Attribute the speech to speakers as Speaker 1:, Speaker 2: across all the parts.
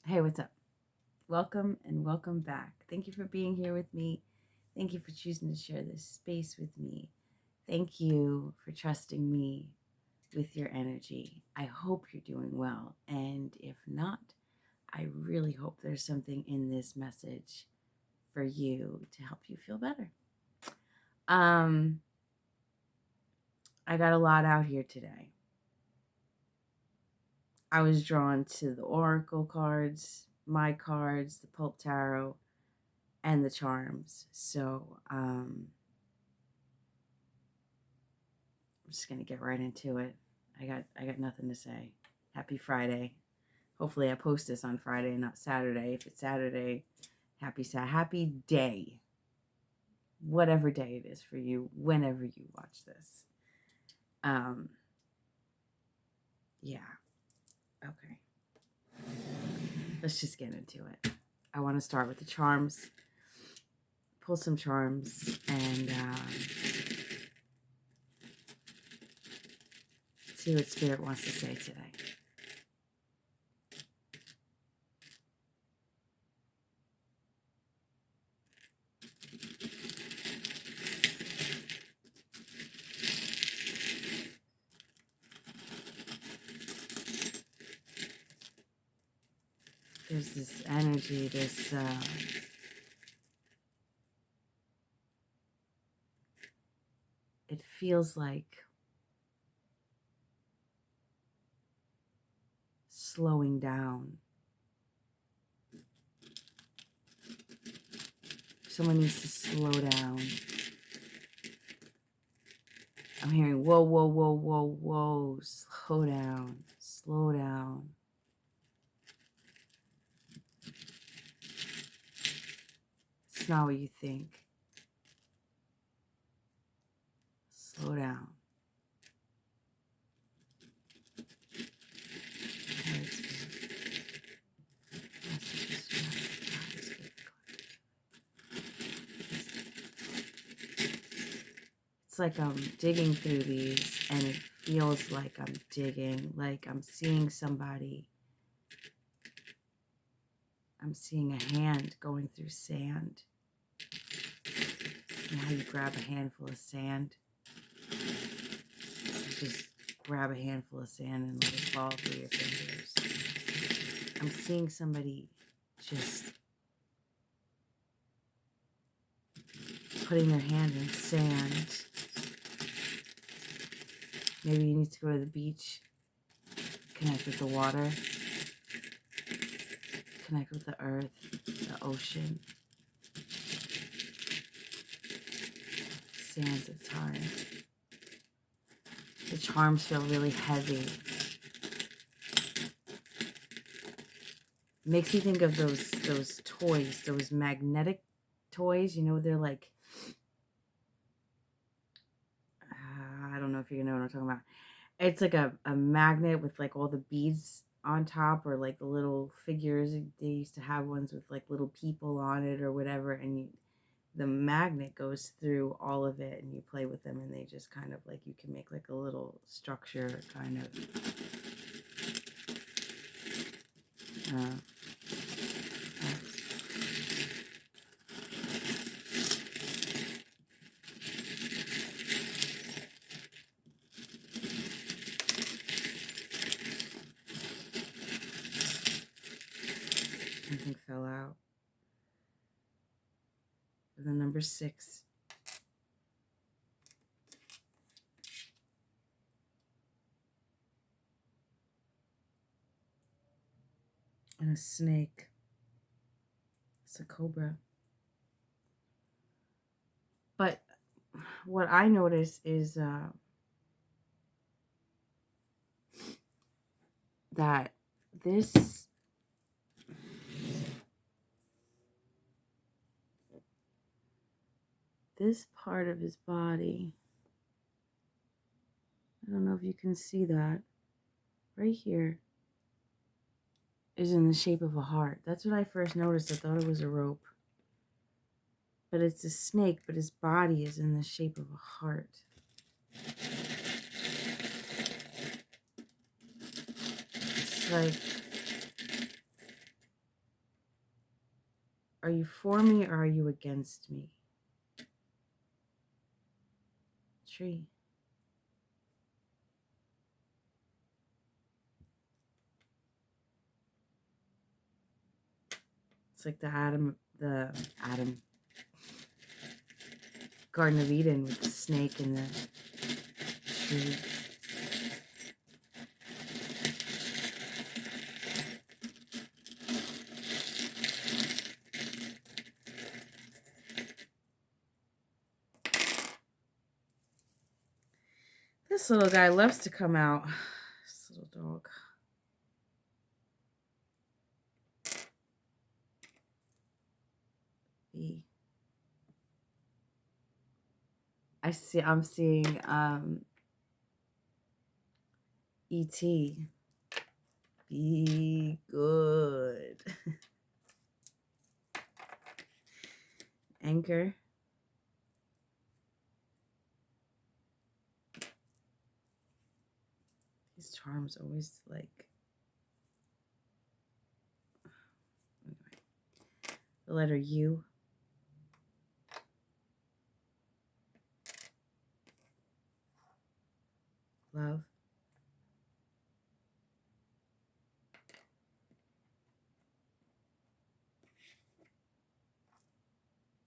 Speaker 1: Hey, what's up? Welcome and welcome back. Thank you for being here with me. Thank you for choosing to share this space with me. Thank you for trusting me with your energy. I hope you're doing well. And if not, I really hope there's something in this message for you to help you feel better. I got a lot out here today. I was drawn to the oracle cards, my cards, the pulp tarot, and the charms. So I'm just gonna get right into it. I got nothing to say. Happy Friday. Hopefully I post this on Friday, not Saturday. If it's Saturday, happy day. Whatever day it is for you, whenever you watch this. Yeah. Okay. Let's just get into it. I want to start with the charms. Pull some charms and see what Spirit wants to say today. There's this energy, it feels like slowing down. Someone needs to slow down. I'm hearing whoa, whoa, whoa, whoa, whoa. Slow down. Slow down. It's not what you think. Slow down. It's like I'm digging through these and it feels like I'm digging, like I'm seeing somebody. I'm seeing a hand going through sand. You know how you grab a handful of sand? You just grab a handful of sand and let it fall through your fingers. I'm seeing somebody just putting their hand in sand. Maybe you need to go to the beach, connect with the water, connect with the earth, the ocean. Sands of time. The charms feel really heavy. Makes me think of those toys, those magnetic toys. You know, they're like, I don't know if you know what I'm talking about. It's like a magnet with like all the beads on top, or like the little figures. They used to have ones with like little people on it or whatever, and the magnet goes through all of it and you play with them and they just kind of like, you can make like a little structure kind of. Something fell out. The number 6. And a snake. It's a cobra. But what I notice is that this part of his body, I don't know if you can see that, right here, is in the shape of a heart. That's what I first noticed. I thought it was a rope. But it's a snake, but his body is in the shape of a heart. It's like Are you for me or are you against me? Tree. It's like the Adam Garden of Eden with the snake and the tree. This little guy loves to come out. This little dog. B. I'm seeing E.T. Be good. Anchor. These charms always like. Anyway. The letter U. Love.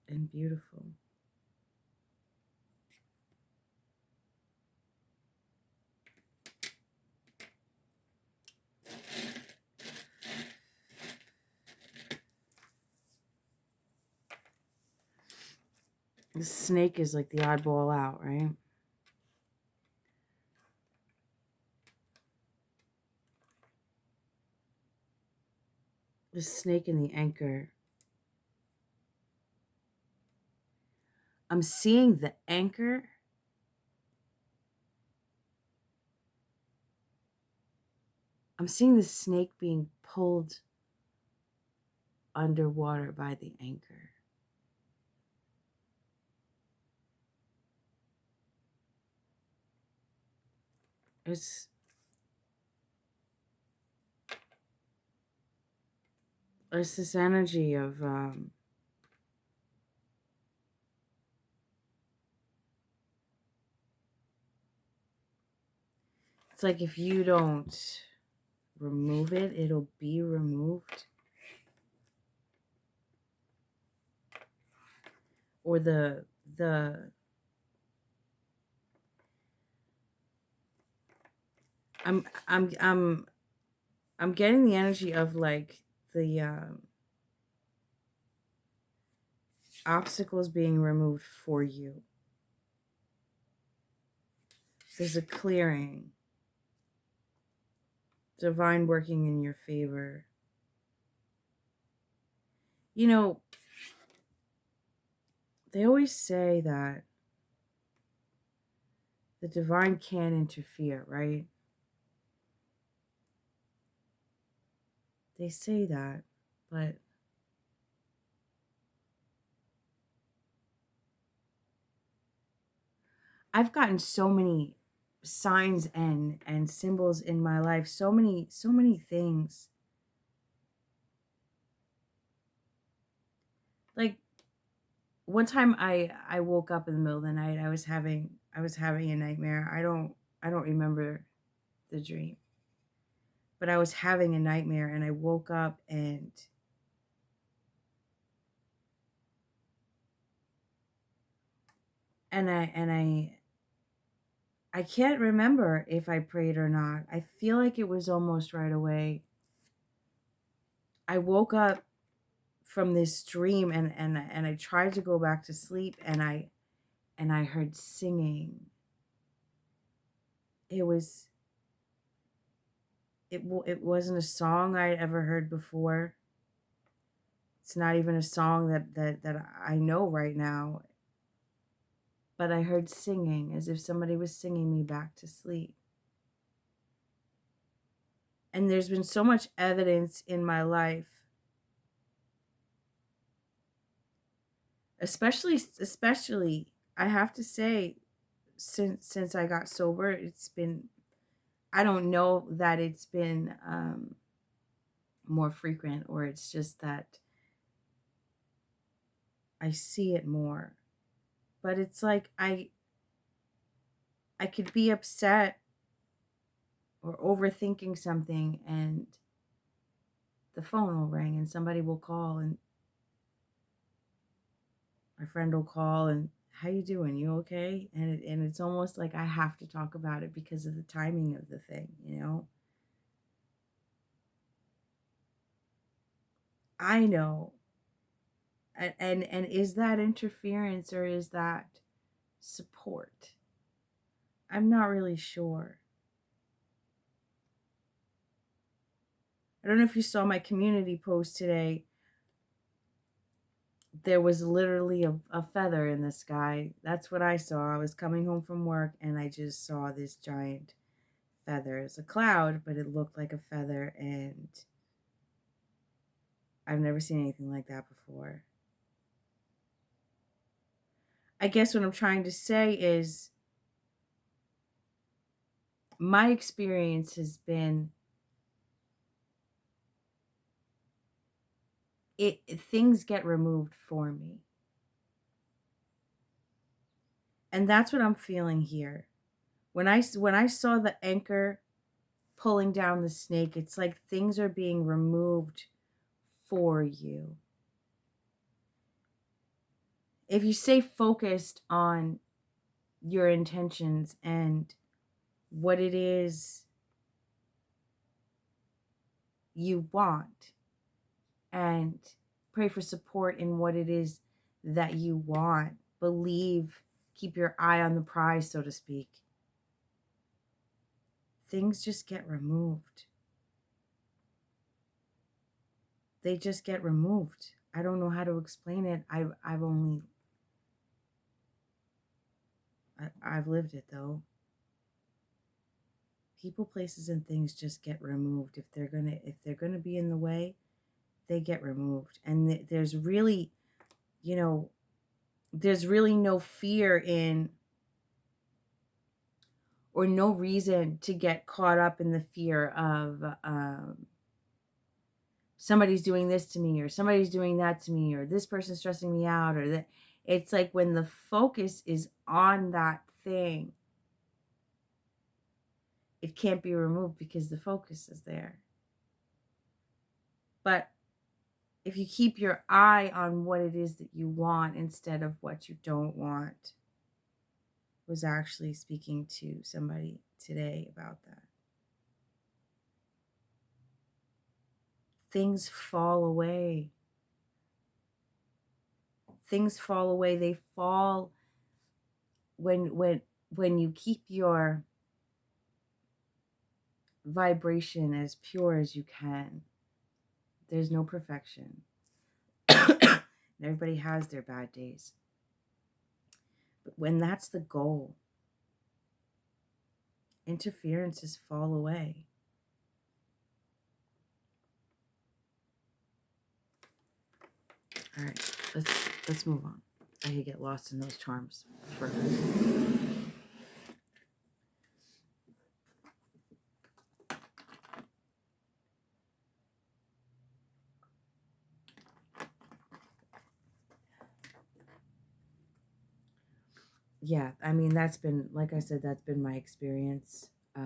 Speaker 1: And beautiful. The snake is like the oddball out, right? The snake and the anchor. I'm seeing the anchor. I'm seeing the snake being pulled underwater by the anchor. It's this energy of it's like if you don't remove it, it'll be removed. Or I'm getting the energy of like the obstacles being removed for you. There's a clearing. Divine working in your favor. You know, they always say that the divine can't interfere, right? They say that, but I've gotten so many signs and symbols in my life, so many things. Like one time I woke up in the middle of the night. I was having a nightmare. I don't remember the dream. But I was having a nightmare and I woke up and I can't remember if I prayed or not. I feel like it was almost right away. I woke up from this dream and I tried to go back to sleep and I heard singing. It wasn't a song I'd ever heard before. It's not even a song that I know right now. But I heard singing as if somebody was singing me back to sleep. And there's been so much evidence in my life, especially I have to say, since I got sober, it's been, I don't know that it's been more frequent, or it's just that I see it more. But it's like I could be upset or overthinking something, and the phone will ring and somebody will call, and my friend will call and, how you doing? You okay? And it's almost like I have to talk about it because of the timing of the thing, you know? I know. And is that interference or is that support? I'm not really sure. I don't know if you saw my community post today. There was literally a feather in the sky. That's what I saw. I was coming home from work and I just saw this giant feather. It's a cloud, but it looked like a feather, and I've never seen anything like that before. I guess what I'm trying to say is my experience has been things get removed for me. And that's what I'm feeling here. When I saw the anchor pulling down the snake, it's like things are being removed for you. If you stay focused on your intentions and what it is you want, and pray for support in what it is that you want, believe, keep your eye on the prize, so to speak, things just get removed. They just get removed. I don't know how to explain it. I've lived it though. People, places, and things just get removed. If they're gonna be in the way, they get removed. And there's really, there's really no fear in, or no reason to get caught up in the fear of somebody's doing this to me, or somebody's doing that to me, or this person's stressing me out, or that. It's like when the focus is on that thing, it can't be removed because the focus is there. But if you keep your eye on what it is that you want instead of what you don't want, was actually speaking to somebody today about that. Things fall away. Things fall away. They fall when you keep your vibration as pure as you can. There's no perfection. Everybody has their bad days. But when that's the goal, interferences fall away. All right, let's move on. I could get lost in those charms further. Yeah, I mean, that's been, like I said, that's been my experience. I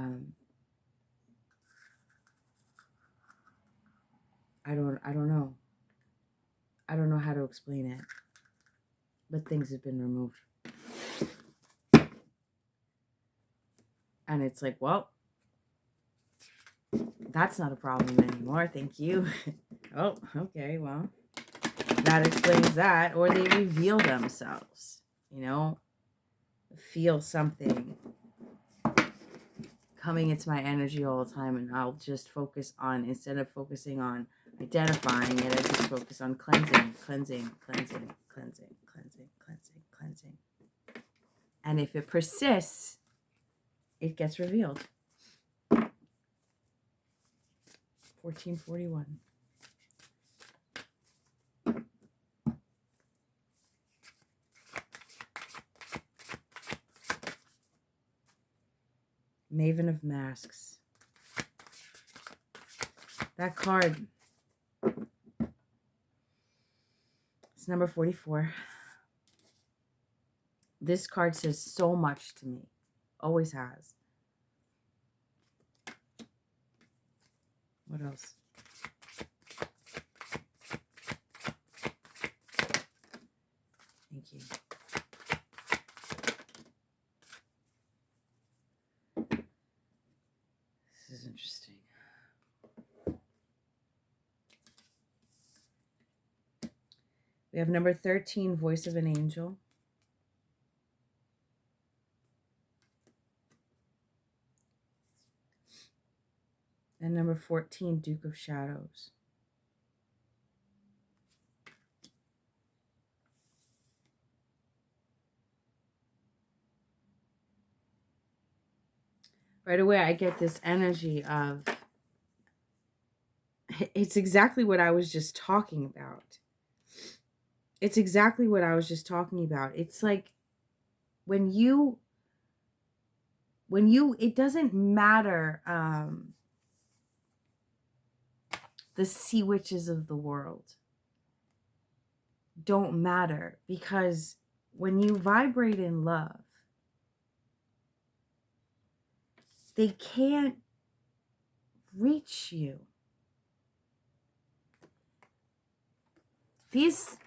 Speaker 1: don't know. I don't know how to explain it, but things have been removed. And it's like, well, that's not a problem anymore. Thank you. Oh, okay, well, that explains that. Or they reveal themselves, feel something coming into my energy all the time, and I'll just focus on, instead of focusing on identifying it, I just focus on cleansing. And if it persists, it gets revealed. 1441. Maven of Masks. That card It's number 44. This card says so much to me. Always has. What else? Thank you. This is interesting. We have number 13, Voice of an Angel. And number 14, Duke of Shadows. Right away, I get this energy of, it's exactly what I was just talking about. It's exactly what I was just talking about. It's like when you, it doesn't matter the sea witches of the world don't matter, because when you vibrate in love, they can't reach you. These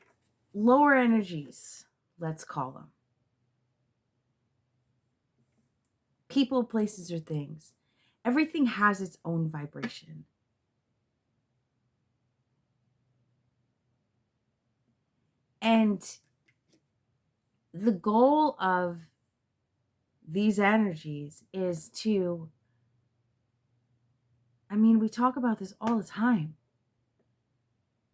Speaker 1: lower energies, let's call them, people, places, or things, everything has its own vibration. And the goal of these energies is to, we talk about this all the time.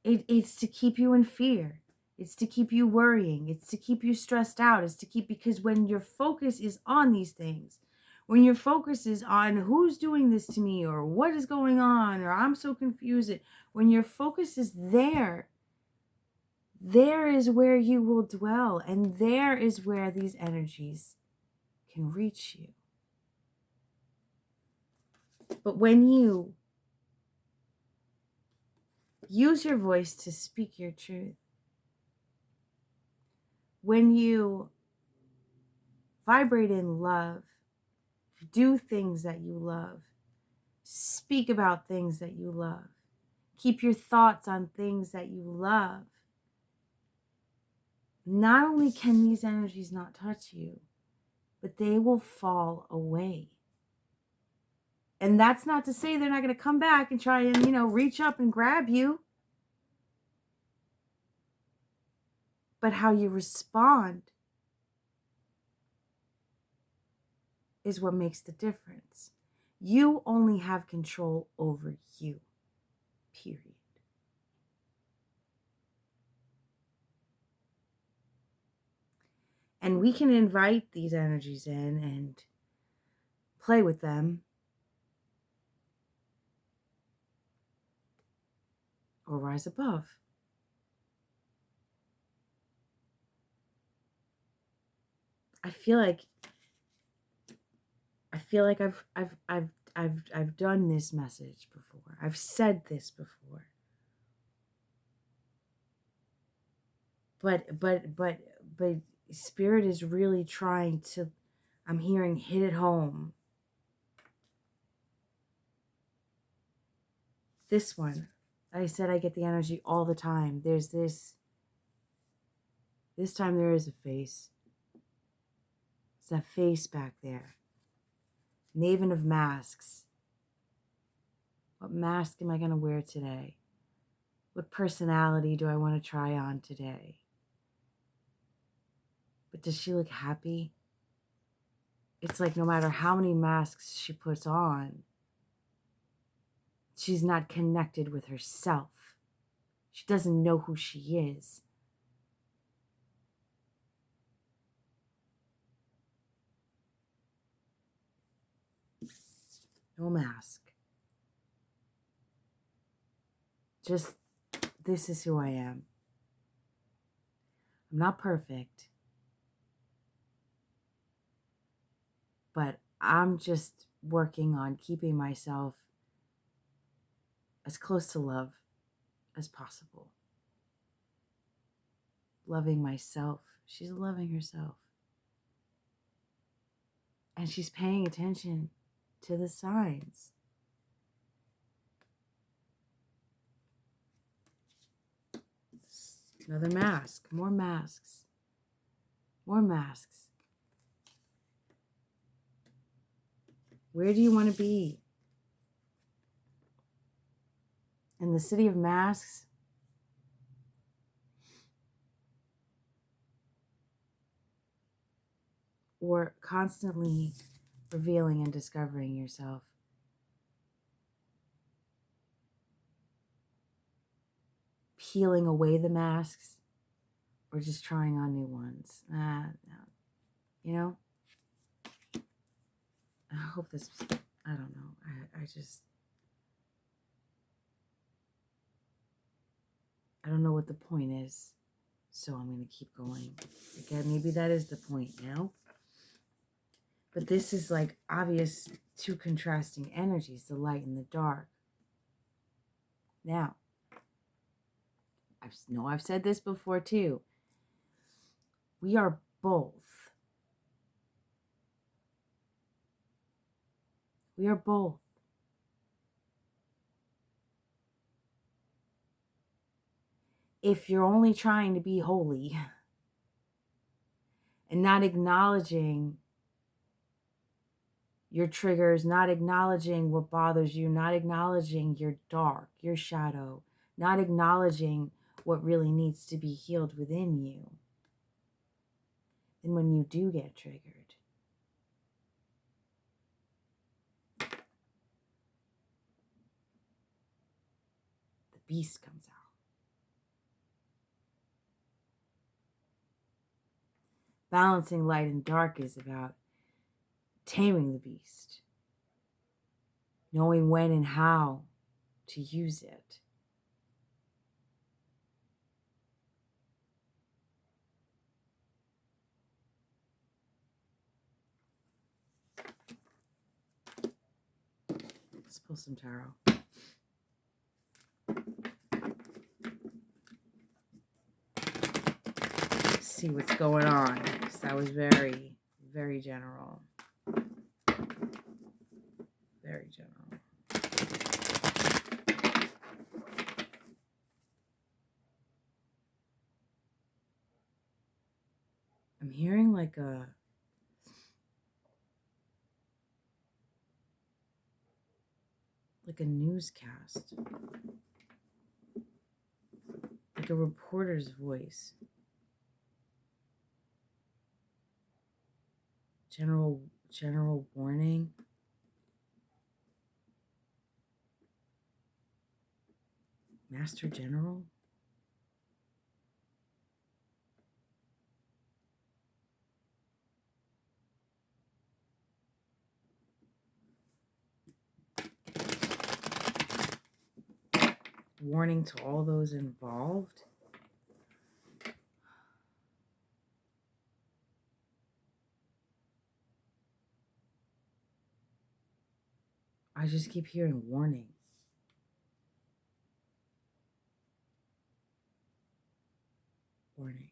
Speaker 1: It's to keep you in fear. It's to keep you worrying. It's to keep you stressed out. It's to keep, because when your focus is on these things, when your focus is on who's doing this to me, or what is going on, or I'm so confused, when your focus is there, there is where you will dwell, and there is where these energies can reach you. But when you use your voice to speak your truth, when you vibrate in love, do things that you love, speak about things that you love, keep your thoughts on things that you love, not only can these energies not touch you, but they will fall away. And that's not to say they're not going to come back and try and, reach up and grab you. But how you respond is what makes the difference. You only have control over you, period. And we can invite these energies in and play with them, or rise above. I feel like I've done this message before. I've said this before. But Spirit is really trying to, I'm hearing, hit it home. This one, I said I get the energy all the time. There's this time there is a face. It's that face back there. Maven of masks. What mask am I going to wear today? What personality do I want to try on today? But does she look happy? It's like no matter how many masks she puts on, she's not connected with herself. She doesn't know who she is. No mask. Just, this is who I am. I'm not perfect, but I'm just working on keeping myself as close to love as possible. loving myself. She's loving herself. And she's paying attention to the signs. Another mask. More masks. More masks. Where do you want to be? In the city of masks? Or constantly revealing and discovering yourself? Peeling away the masks? Or just trying on new ones? No. You know? I hope this, I don't know. I don't know what the point is. So I'm going to keep going. Again, maybe that is the point, you know? But this is like obvious two contrasting energies, the light and the dark. Now, I know I've said this before too. We are both. We are both. If you're only trying to be holy and not acknowledging your triggers, not acknowledging what bothers you, not acknowledging your dark, your shadow, not acknowledging what really needs to be healed within you, then when you do get triggered, the beast comes out. Balancing light and dark is about taming the beast, knowing when and how to use it. Let's pull some tarot. See what's going on. Because that was very, very general. Very general. I'm hearing like a newscast. Like a reporter's voice. General warning. Master General? Warning to all those involved. I just keep hearing warning. Warning.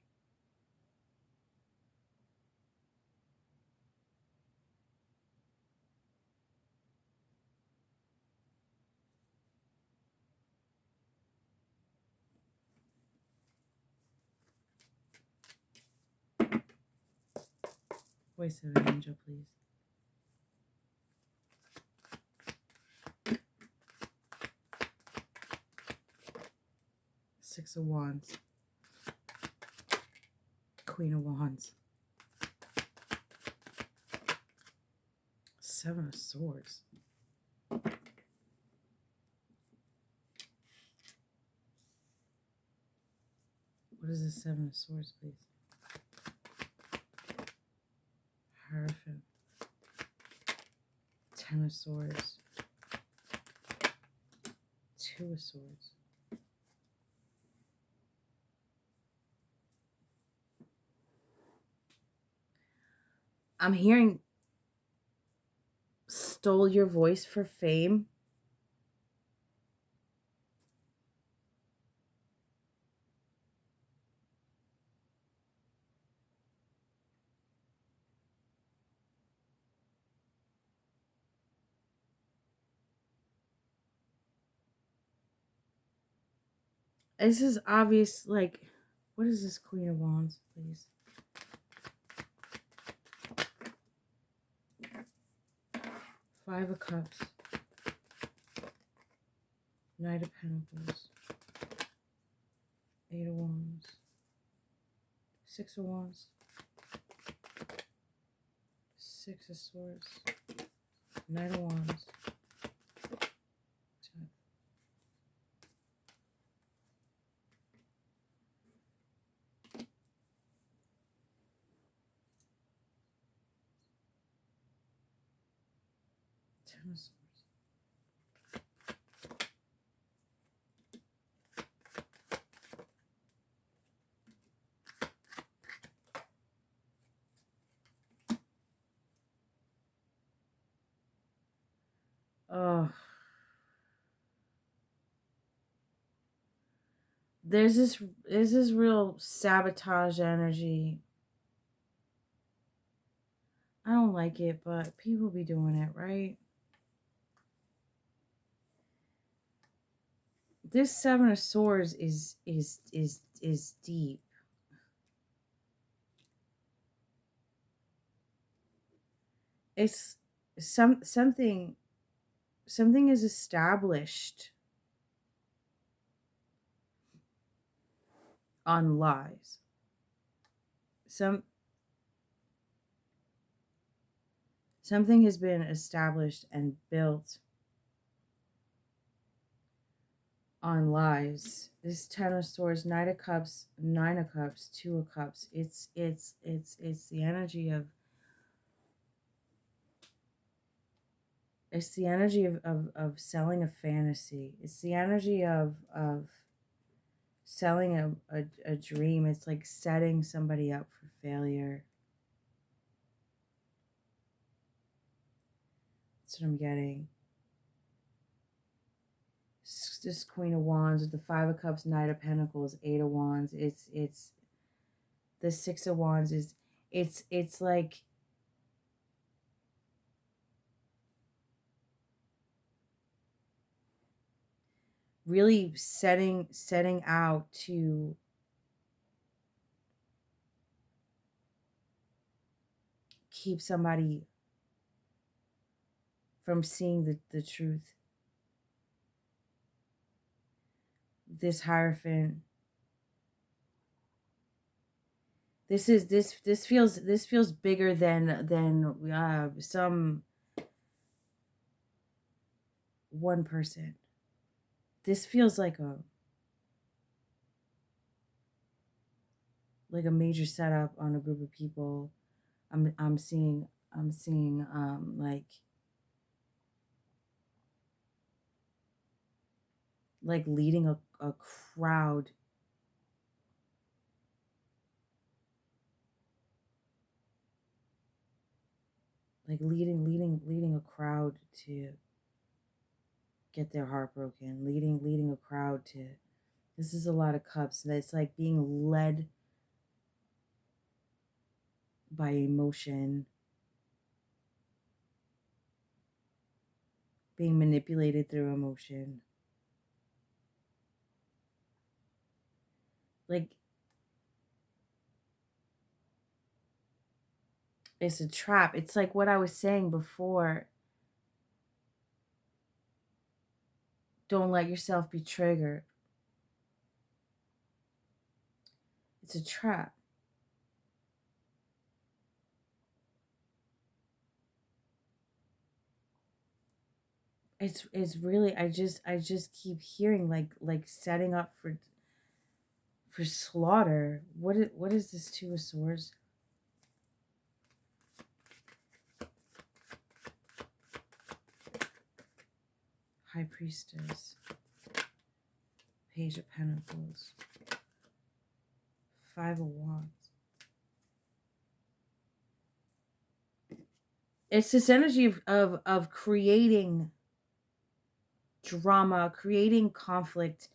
Speaker 1: Voice of an angel, please. Six of Wands. Queen of Wands. Seven of Swords. What is the Seven of Swords, please? Hierophant. Ten of Swords. Two of Swords. I'm hearing stole your voice for fame. This is obvious, like, what is this Queen of Wands, please? Five of Cups. Knight of Pentacles. Eight of Wands. Six of Wands. Six of Swords. Knight of Wands. Ten of Swords. Oh. There's this real sabotage energy. I don't like it, but people be doing it, right? This Seven of Swords is deep. It's something is established on lies. Something has been established and built on lies. This Ten of Swords, Knight of Cups, Nine of Cups, Two of Cups. It's the energy of selling a fantasy. It's the energy of selling a dream. It's like setting somebody up for failure. That's what I'm getting. This Queen of Wands with the Five of Cups, Knight of Pentacles, Eight of Wands. It's the Six of Wands is it's like really setting out to keep somebody from seeing the truth. This Hierophant. This feels bigger than some one person. This feels like a major setup on a group of people. I'm seeing like leading a crowd. Like leading a crowd to get their heart broken. Leading a crowd to, this is a lot of cups. That's like being led by emotion, being manipulated through emotion. Like, it's a trap. It's like what I was saying before. Don't let yourself be triggered. It's a trap. It's really, I just keep hearing like setting up for slaughter. What is this Two of Swords? High Priestess. Page of Pentacles. Five of Wands. It's this energy of creating drama, creating conflict,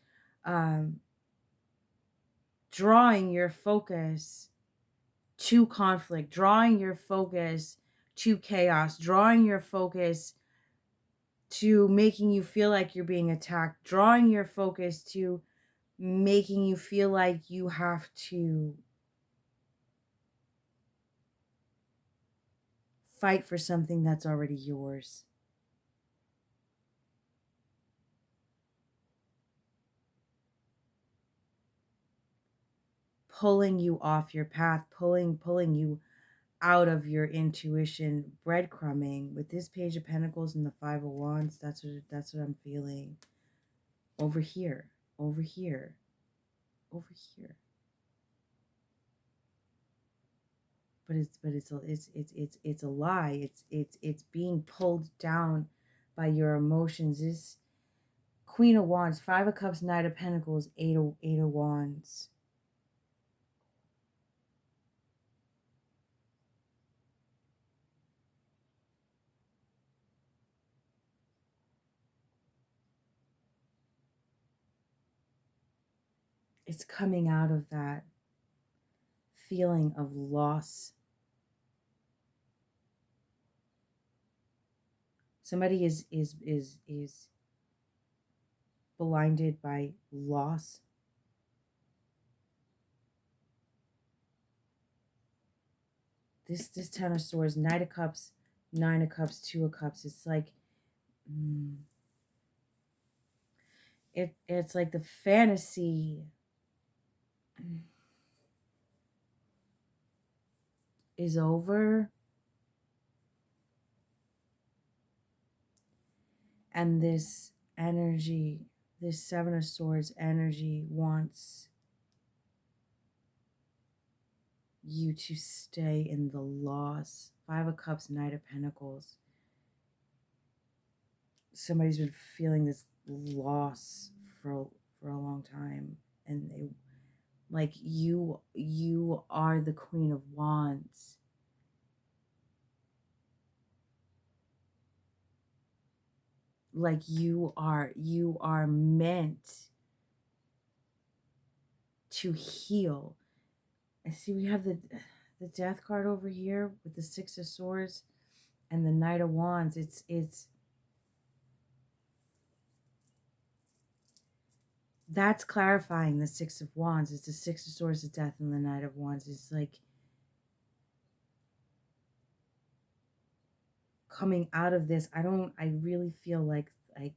Speaker 1: drawing your focus to conflict, drawing your focus to chaos, drawing your focus to making you feel like you're being attacked, drawing your focus to making you feel like you have to fight for something that's already yours. Pulling you off your path, pulling you out of your intuition, breadcrumbing. With this Page of Pentacles and the Five of Wands, that's what I'm feeling. Over here, over here, over here. But it's a lie. It's being pulled down by your emotions. This Queen of Wands, Five of Cups, Knight of Pentacles, Eight of Wands. It's coming out of that feeling of loss. Somebody is blinded by loss. This Ten of Swords, Knight of Cups, Nine of Cups, Two of Cups. It's like it's like the fantasy is over, and this energy, this Seven of Swords energy, wants you to stay in the loss. Five of Cups, Knight of Pentacles. Somebody's been feeling this loss for a long time, and they like you are the Queen of Wands. Like you are meant to heal. I see we have the Death card over here with the Six of Swords and the Knight of Wands. It's that's clarifying the Six of Wands. It's the Six of Swords of Death and the Knight of Wands. It's like coming out of this. I really feel like I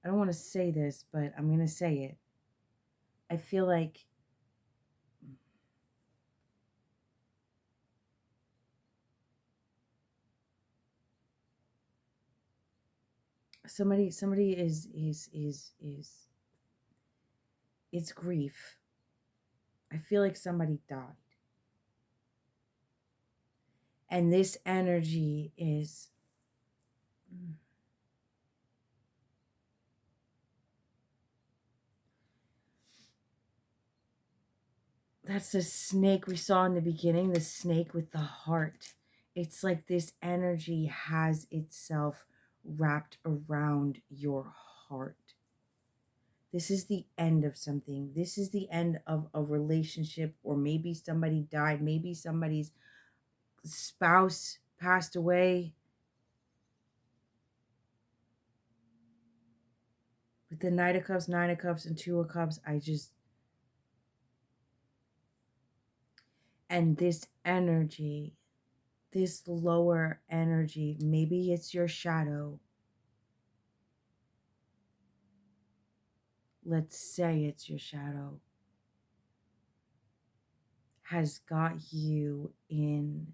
Speaker 1: don't want to say this, but I'm going to say it. I feel like somebody is it's grief. I feel like somebody died. And this energy is that's the snake we saw in the beginning, the snake with the heart. It's like this energy has itself wrapped around your heart. This is the end of something. This is the end of a relationship, or maybe somebody died. Maybe somebody's spouse passed away. With the Knight of Cups, Nine of Cups, and Two of Cups, and this energy, this lower energy, maybe it's your shadow. Let's say it's your shadow, has got you in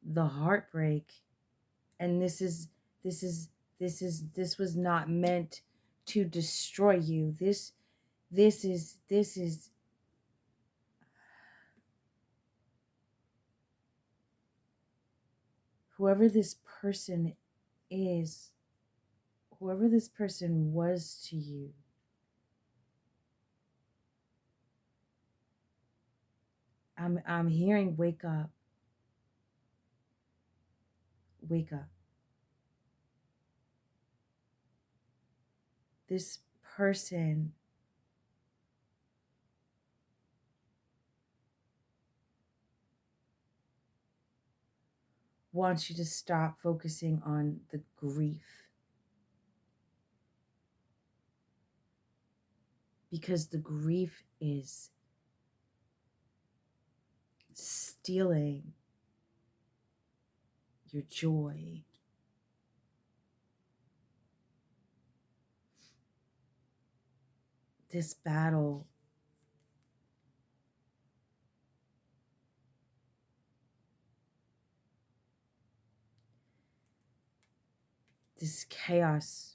Speaker 1: the heartbreak. And this was not meant to destroy you. This is whoever this person is, whoever this person was to you. I'm hearing wake up. Wake up. This person wants you to stop focusing on the grief, because the grief is stealing your joy. This battle this chaos.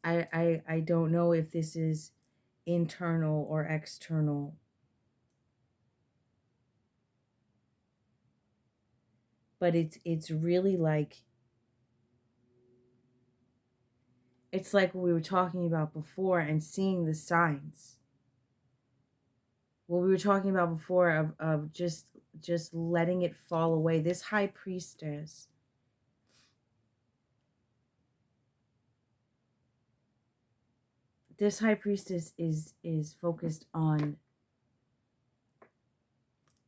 Speaker 1: I don't know if this is internal or external, but it's really like, it's like what we were talking about before, and seeing the signs. What we were talking about before of just letting it fall away. This high priestess, is focused on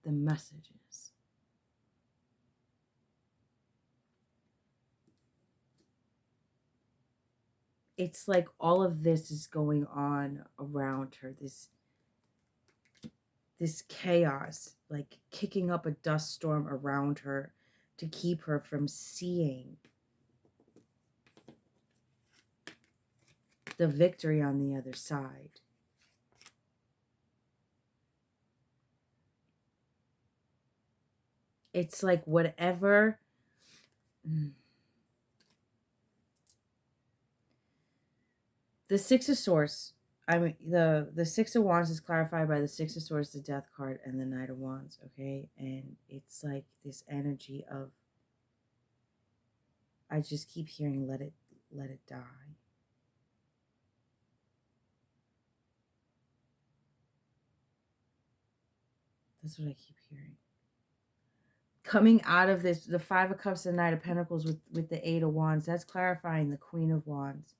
Speaker 1: the messages. It's like all of this is going on around her, this chaos, like kicking up a dust storm around her to keep her from seeing the victory on the other side. It's like whatever. The Six of Swords, I mean, the Six of Wands is clarified by the Six of Swords, the Death card, and the Knight of Wands, okay? And it's like this energy of, I just keep hearing, let it die. That's what I keep hearing. Coming out of this, the Five of Cups and Knight of Pentacles with the Eight of Wands, that's clarifying the Queen of Wands.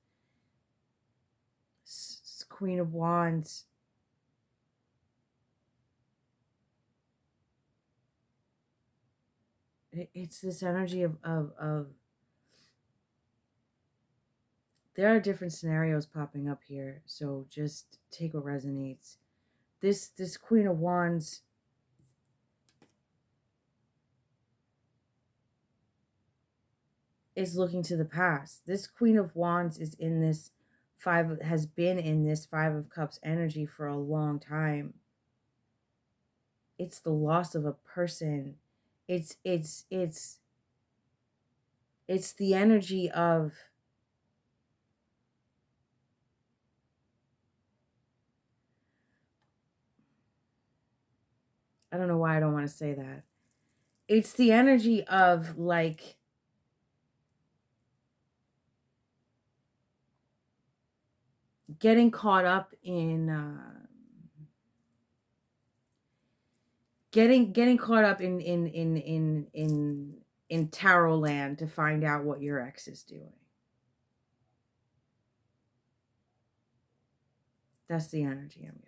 Speaker 1: Queen of Wands. It's this energy of there are different scenarios popping up here, so just take what resonates. This Queen of Wands is looking to the past. This Queen of Wands is in this has been in this Five of Cups energy for a long time. It's the loss of a person. It's the energy of, I don't know why I don't want to say that. It's the energy of like, getting caught up in getting caught up in tarot land to find out what your ex is doing. That's the energy I'm getting.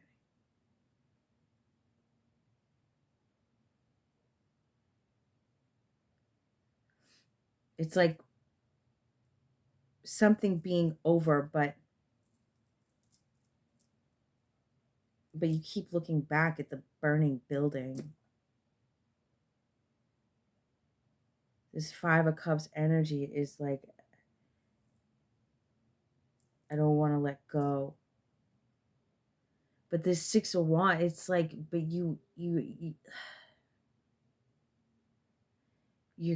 Speaker 1: It's like something being over, but you keep looking back at the burning building. This Five of Cups energy is like, I don't want to let go. But this Six of Wands, it's like, but you're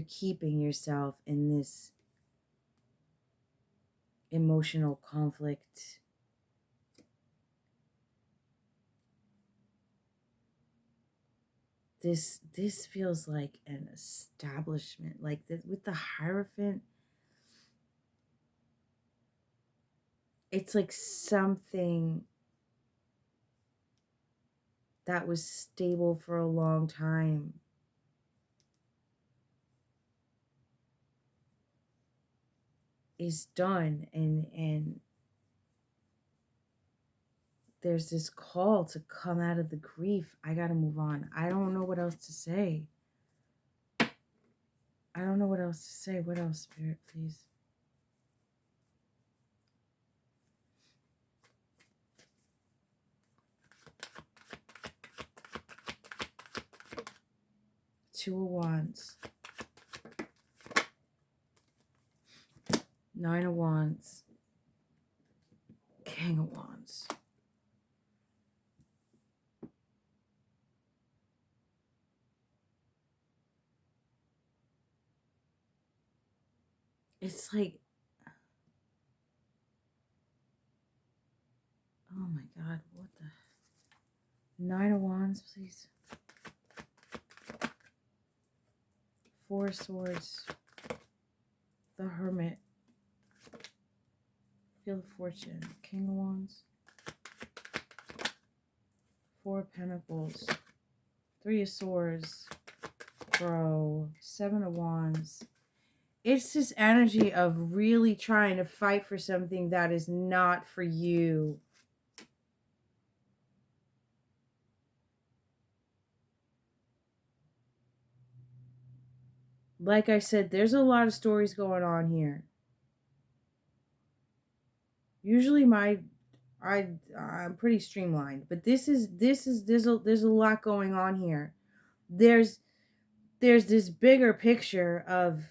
Speaker 1: keeping yourself in this emotional conflict. This feels like an establishment, like with the Hierophant. It's like something that was stable for a long time is done, and there's this call to come out of the grief. I gotta move on. I don't know what else to say. I don't know what else to say. What else, Spirit, please? Two of Wands. Nine of Wands. King of Wands. It's like, oh my God, what the? Nine of Wands, please. Four of Swords. The Hermit. Wheel of Fortune. King of Wands. Four of Pentacles. Three of Swords. Bro. Seven of Wands. It's this energy of really trying to fight for something that is not for you. Like I said, there's a lot of stories going on here. Usually I'm pretty streamlined, but there's a lot going on here. There's this bigger picture of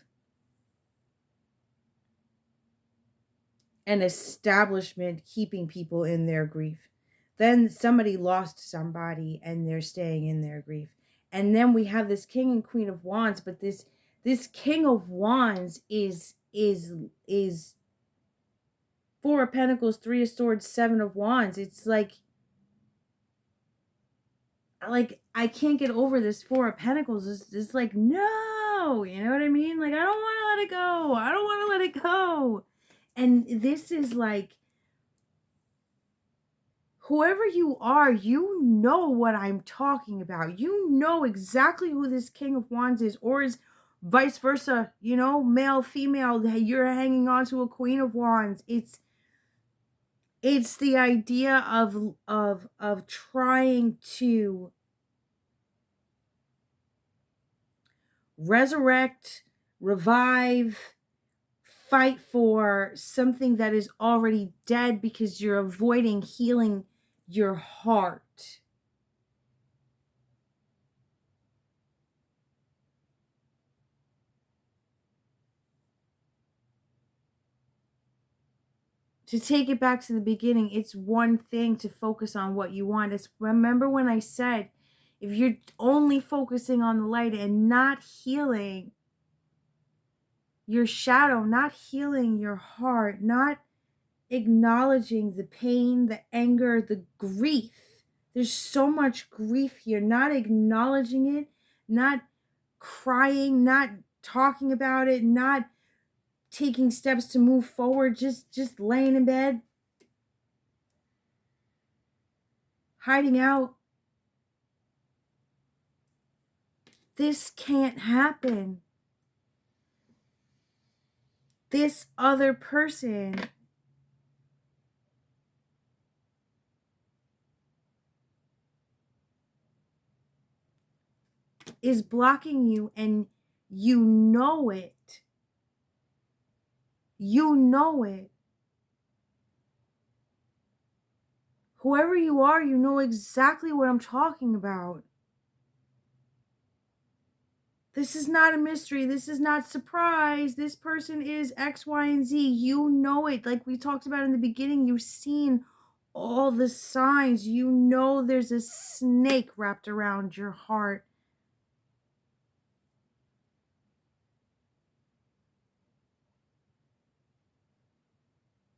Speaker 1: an establishment keeping people in their grief. Then somebody lost somebody and they're staying in their grief. And then we have this King and Queen of Wands, but this King of Wands is Four of Pentacles, Three of Swords, Seven of Wands. It's like I can't get over this Four of Pentacles. It's like, no, you know what I mean? Like, I don't want to let it go. I don't want to let it go. And this is like, whoever you are, you know what I'm talking about. You know exactly who this King of Wands is, or is vice versa, you know, male, female, you're hanging on to a Queen of Wands. It's the idea of trying to resurrect, revive, fight for something that is already dead because you're avoiding healing your heart. To take it back to the beginning, it's one thing to focus on what you want. It's, remember when I said, if you're only focusing on the light and not healing your shadow, not healing your heart, not acknowledging the pain, the anger, the grief. There's so much grief here. Not acknowledging it, not crying, not talking about it, not taking steps to move forward, just laying in bed, hiding out. This can't happen. This other person is blocking you, and you know it. You know it. Whoever you are, you know exactly what I'm talking about. This is not a mystery. This is not surprise. This person is X, Y, and Z. You know it. Like we talked about in the beginning, you've seen all the signs. You know there's a snake wrapped around your heart.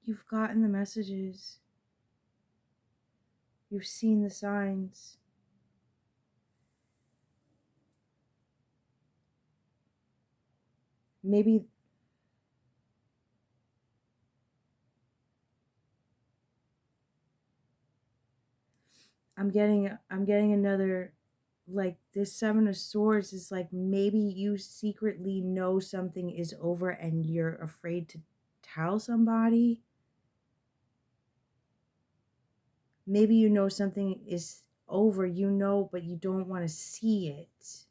Speaker 1: You've gotten the messages. You've seen the signs. Maybe I'm getting another, like, this Seven of Swords is like, maybe you secretly know something is over and you're afraid to tell somebody. Maybe you know something is over, you know, but you don't want to see it.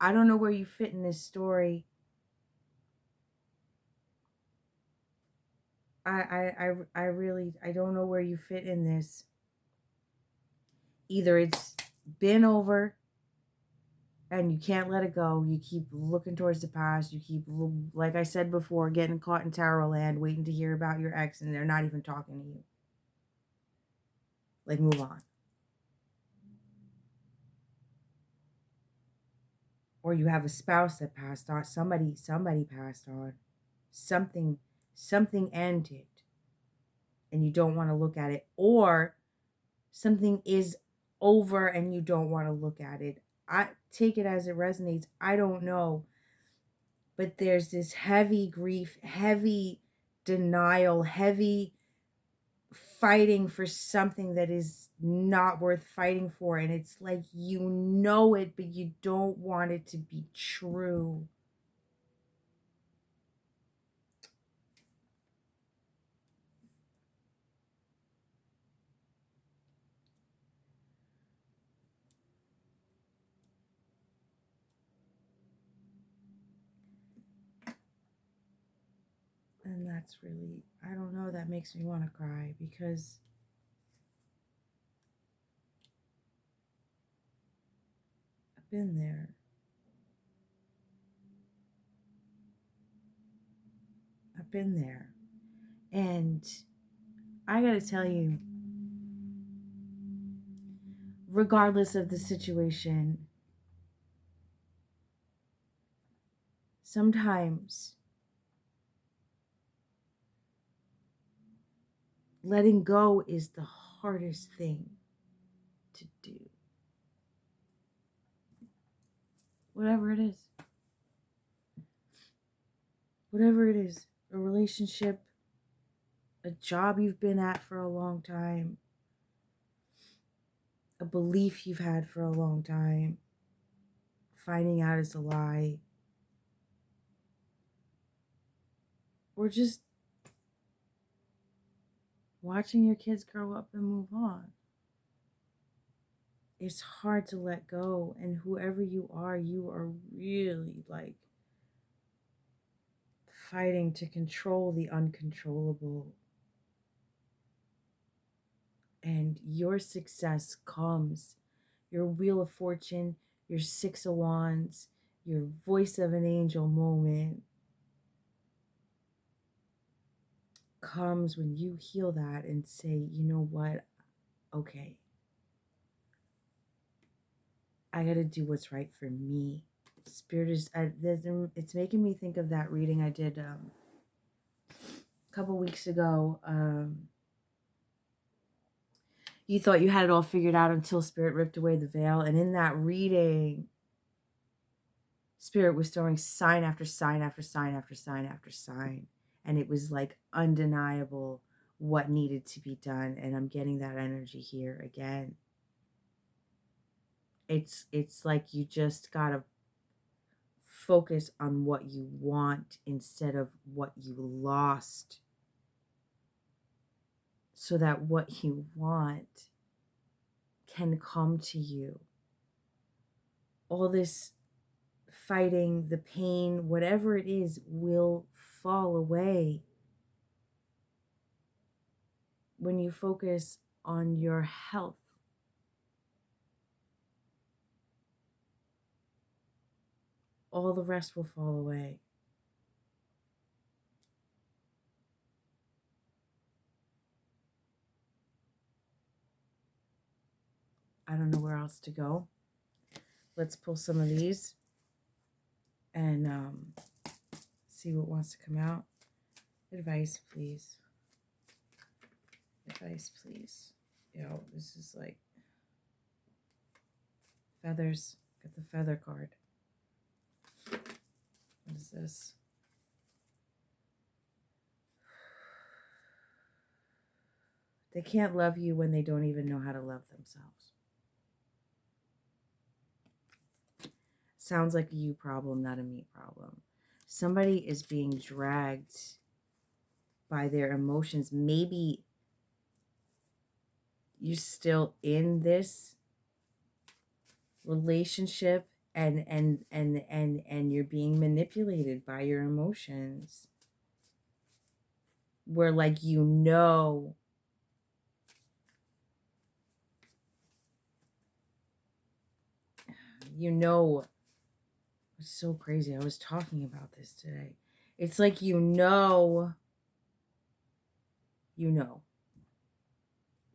Speaker 1: I don't know where you fit in this story. I really, I don't know where you fit in this. Either it's been over and you can't let it go. You keep looking towards the past. You keep, like I said before, getting caught in tarot land, waiting to hear about your ex, and they're not even talking to you. Like, move on. Or you have a spouse that passed on. Somebody passed on. Something ended, and you don't want to look at it. Or something is over and you don't want to look at it. I take it as it resonates. I don't know. But there's this heavy grief, heavy denial, heavy fighting for something that is not worth fighting for. And it's like, you know it, but you don't want it to be true. And that's really, I don't know, that makes me want to cry, because I've been there. I've been there. And I gotta tell you, regardless of the situation, sometimes letting go is the hardest thing to do. Whatever it is. Whatever it is. A relationship, a job you've been at for a long time, a belief you've had for a long time, finding out it's a lie, or just watching your kids grow up and move on. It's hard to let go, and whoever you are really like fighting to control the uncontrollable. And your success comes, your Wheel of Fortune, your Six of Wands, your Voice of an Angel moment comes when you heal that and say, you know what, okay, I gotta do what's right for me. Spirit is, it's making me think of that reading I did a couple weeks ago. You thought you had it all figured out until Spirit ripped away the veil. And in that reading, Spirit was throwing sign after sign after sign after sign after sign. And it was like undeniable what needed to be done. And I'm getting that energy here again. It's like you just gotta focus on what you want instead of what you lost, so that what you want can come to you. All this fighting, the pain, whatever it is, will fall away when you focus on your health. All the rest will fall away. I don't know where else to go. Let's pull some of these and see what wants to come out. Advice, please. Advice, please. Yo, this is like feathers. Got the feather card. What is this? They can't love you when they don't even know how to love themselves. Sounds like a you problem, not a me problem. Somebody is being dragged by their emotions. Maybe you're still in this relationship and you're being manipulated by your emotions, where like it's so crazy. I was talking about this today. It's like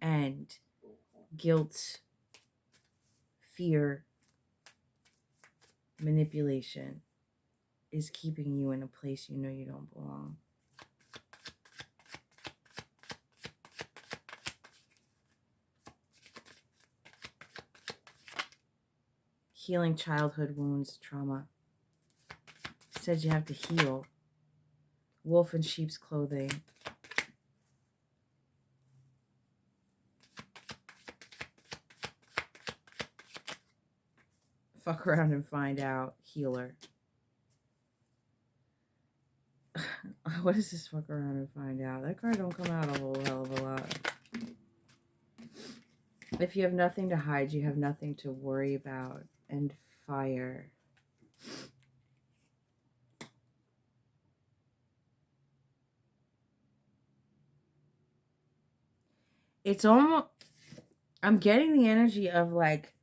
Speaker 1: and guilt, fear, manipulation is keeping you in a place you know you don't belong. Healing childhood wounds, trauma. Said you have to heal. Wolf in sheep's clothing. Fuck around and find out. Healer. What is this fuck around and find out? That card don't come out a whole hell of a lot. If you have nothing to hide, you have nothing to worry about. And fire. It's almost... I'm getting the energy of like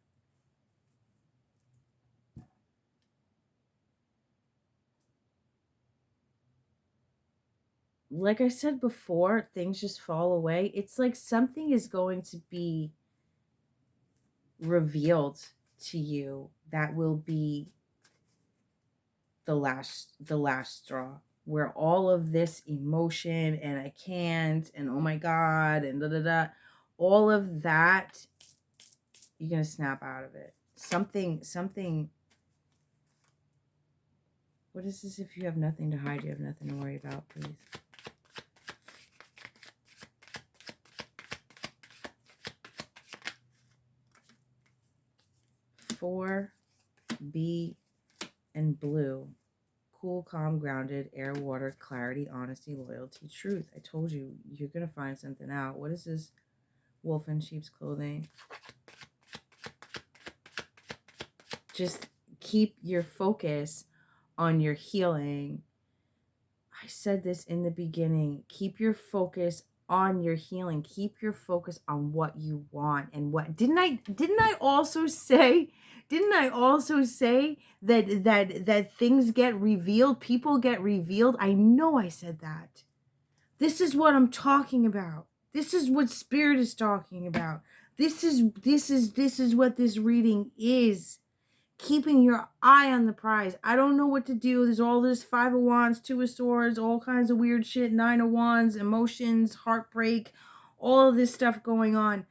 Speaker 1: I said before, things just fall away. It's like something is going to be revealed to you that will be the last straw, where all of this emotion and I can't and oh my god and da da da, all of that, you're gonna snap out of it. Something. What is this? If you have nothing to hide, you have nothing to worry about, please. Four, B, and blue. Cool, calm, grounded, air, water, clarity, honesty, loyalty, truth. I told you, you're going to find something out. What is this? Wolf in sheep's clothing. Just keep your focus on your healing. I said this in the beginning. Keep your focus on your healing. Keep your focus on what you want and what... Didn't I also say that things get revealed, people get revealed? I know I said that. This is what I'm talking about. This is what Spirit is talking about. This is what this reading is. Keeping your eye on the prize. I don't know what to do. There's all this 5 of Wands, 2 of Swords, all kinds of weird shit, 9 of Wands, emotions, heartbreak, all of this stuff going on.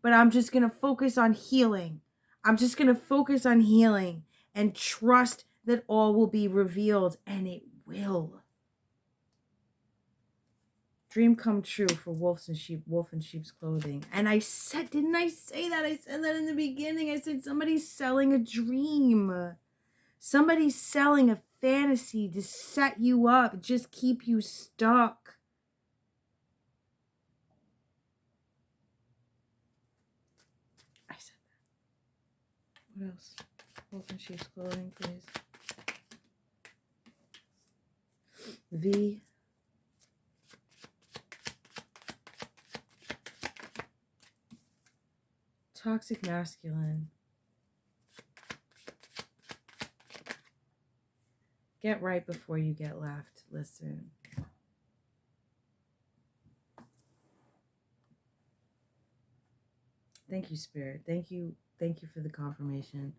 Speaker 1: But I'm just going to focus on healing. I'm just going to focus on healing and trust that all will be revealed, and it will. Dream come true for wolf in sheep's clothing. And I said, didn't I say that? I said that in the beginning. I said somebody's selling a dream. Somebody's selling a fantasy to set you up, just keep you stuck. I said that. What else? Wolf in sheep's clothing, please. V. Toxic masculine. Get right before you get left. Listen. Thank you, Spirit. Thank you for the confirmation.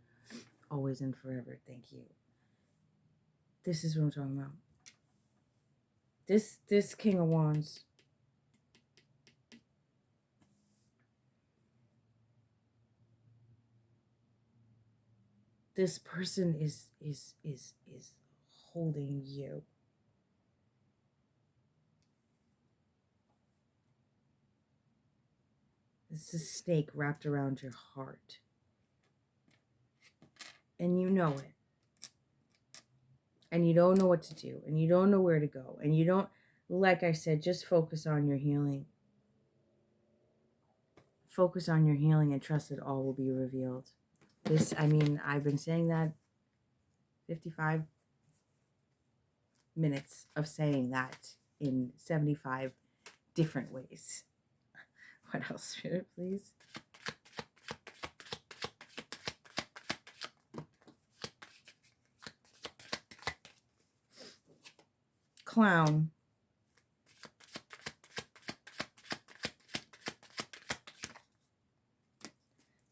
Speaker 1: Always and forever. Thank you. This is what I'm talking about. This King of Wands. This person is holding you. It's a snake wrapped around your heart. And you know it. And you don't know what to do. And you don't know where to go. And you don't, like I said, just focus on your healing. Focus on your healing and trust that all will be revealed. I've been saying that 55 minutes of saying that in 75 different ways. What else, Spirit, please? Clown.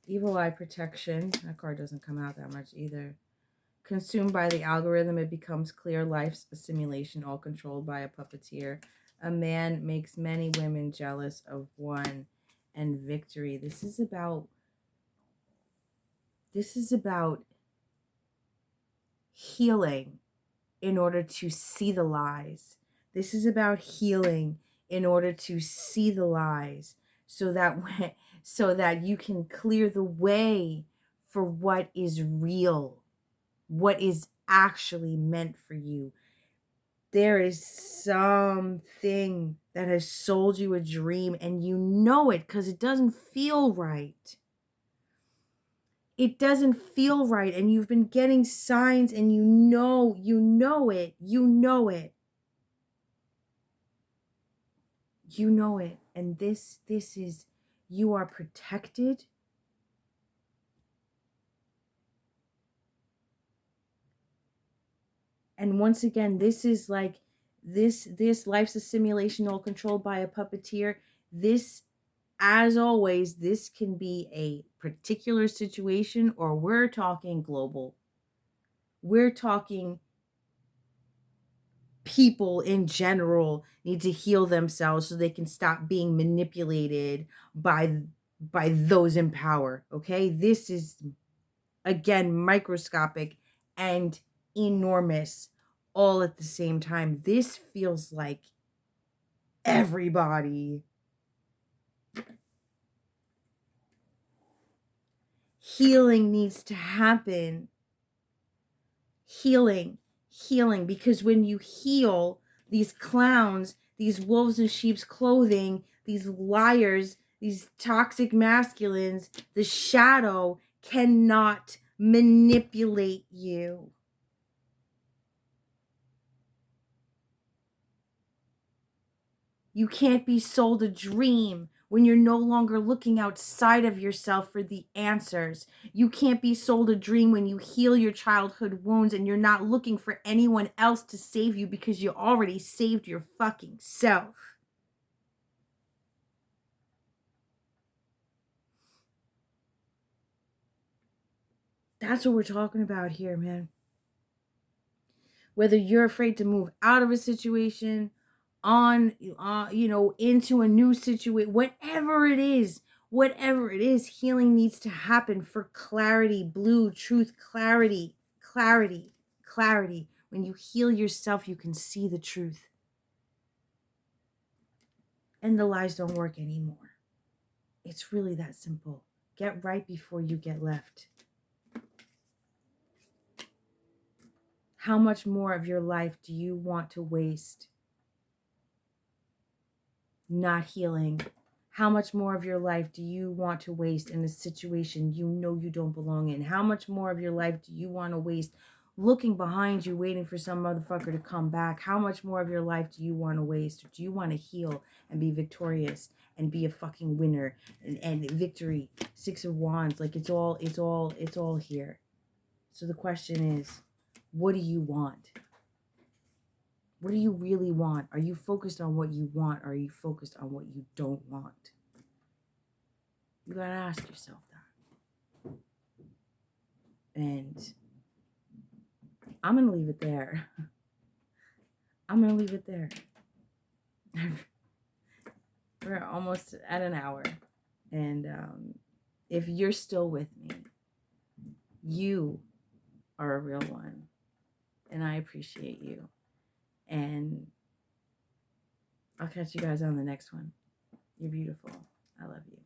Speaker 1: Evil eye protection. That card doesn't come out that much either. Consumed by the algorithm, it becomes clear life's a simulation, all controlled by a puppeteer. A man makes many women jealous of one. And victory. This is about healing in order to see the lies. This is about healing in order to see the lies, so that you can clear the way for what is real, what is actually meant for you. There is something that has sold you a dream, and you know it because it doesn't feel right. It doesn't feel right, and you've been getting signs, and you know it. You know it. And this is, you are protected. And once again, this is like this life's a simulation, all controlled by a puppeteer. This, as always, this can be a particular situation, or we're talking global. We're talking people in general need to heal themselves so they can stop being manipulated by those in power. Okay, this is, again, microscopic and enormous all at the same time. This feels like everybody. Healing needs to happen. Healing, because when you heal, these clowns, these wolves in sheep's clothing, these liars, these toxic masculines, the shadow cannot manipulate you. You can't be sold a dream when you're no longer looking outside of yourself for the answers. You can't be sold a dream when you heal your childhood wounds and you're not looking for anyone else to save you because you already saved your fucking self. That's what we're talking about here, man. Whether you're afraid to move out of a situation, into a new situation, whatever it is, healing needs to happen for clarity, blue, truth, clarity. When you heal yourself, you can see the truth. And the lies don't work anymore. It's really that simple. Get right before you get left. How much more of your life do you want to waste not healing? How much more of your life do you want to waste in a situation you know you don't belong in? How much more of your life do you want to waste looking behind you, waiting for some motherfucker to come back? How much more of your life do you want to waste? Or do you want to heal and be victorious and be a fucking winner and victory? Six of Wands, like it's all here. So the question is, what do you want? What do you really want? Are you focused on what you want, or are you focused on what you don't want? You gotta ask yourself that. And I'm gonna leave it there. We're almost at an hour. And if you're still with me, you are a real one. And I appreciate you. And I'll catch you guys on the next one. You're beautiful. I love you.